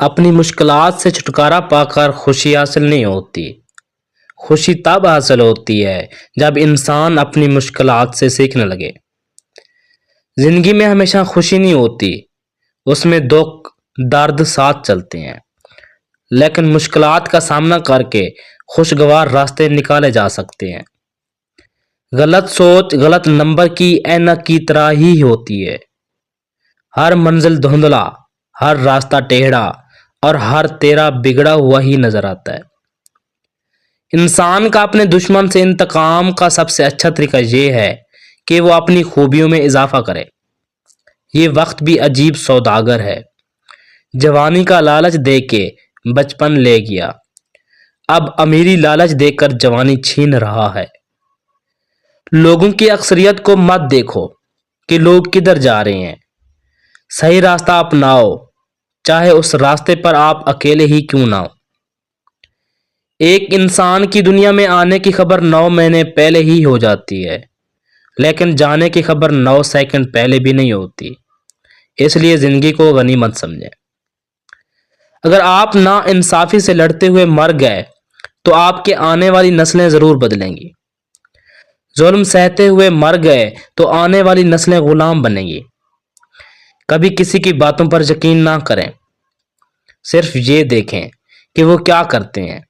اپنی مشکلات سے چھٹکارا پا کر خوشی حاصل نہیں ہوتی۔ خوشی تب حاصل ہوتی ہے جب انسان اپنی مشکلات سے سیکھنے لگے۔ زندگی میں ہمیشہ خوشی نہیں ہوتی، اس میں دکھ درد ساتھ چلتے ہیں، لیکن مشکلات کا سامنا کر کے خوشگوار راستے نکالے جا سکتے ہیں۔ غلط سوچ غلط نمبر کی اینک کی طرح ہی ہوتی ہے، ہر منزل دھندلا، ہر راستہ ٹیڑھا اور ہر تیرا بگڑا ہوا ہی نظر آتا ہے۔ انسان کا اپنے دشمن سے انتقام کا سب سے اچھا طریقہ یہ ہے کہ وہ اپنی خوبیوں میں اضافہ کرے۔ یہ وقت بھی عجیب سوداگر ہے، جوانی کا لالچ دے کے بچپن لے گیا، اب امیری لالچ دے کر جوانی چھین رہا ہے۔ لوگوں کی اکثریت کو مت دیکھو کہ لوگ کدھر جا رہے ہیں، صحیح راستہ اپناؤ، چاہے اس راستے پر آپ اکیلے ہی کیوں نہ ہو۔ ایک انسان کی دنیا میں آنے کی خبر 9 مہینے پہلے ہی ہو جاتی ہے، لیکن جانے کی خبر 9 سیکنڈ پہلے بھی نہیں ہوتی۔ اس لیے زندگی کو غنیمت سمجھیں۔ اگر آپ نا انصافی سے لڑتے ہوئے مر گئے تو آپ کے آنے والی نسلیں ضرور بدلیں گی۔ ظلم سہتے ہوئے مر گئے تو آنے والی نسلیں غلام بنیں گی۔ کبھی کسی کی باتوں پر یقین نہ کریں، صرف یہ دیکھیں کہ وہ کیا کرتے ہیں،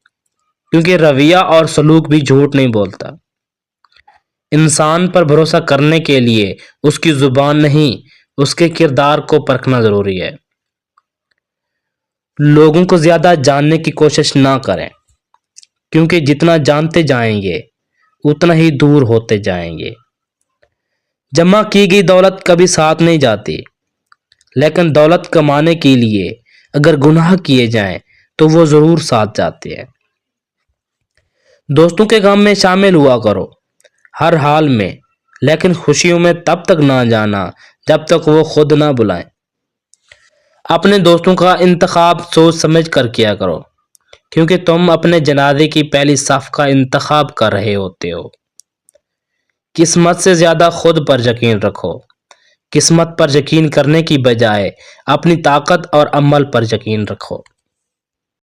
کیونکہ رویہ اور سلوک بھی جھوٹ نہیں بولتا۔ انسان پر بھروسہ کرنے کے لیے اس کی زبان نہیں، اس کے کردار کو پرکھنا ضروری ہے۔ لوگوں کو زیادہ جاننے کی کوشش نہ کریں، کیونکہ جتنا جانتے جائیں گے اتنا ہی دور ہوتے جائیں گے۔ جمع کی گئی دولت کبھی ساتھ نہیں جاتی، لیکن دولت کمانے کے لیے اگر گناہ کیے جائیں تو وہ ضرور ساتھ جاتے ہیں۔ دوستوں کے غم میں شامل ہوا کرو، ہر حال میں، لیکن خوشیوں میں تب تک نہ جانا جب تک وہ خود نہ بلائیں۔ اپنے دوستوں کا انتخاب سوچ سمجھ کر کیا کرو، کیونکہ تم اپنے جنازے کی پہلی صف کا انتخاب کر رہے ہوتے ہو۔ قسمت سے زیادہ خود پر یقین رکھو۔ قسمت پر یقین کرنے کی بجائے اپنی طاقت اور عمل پر یقین رکھو۔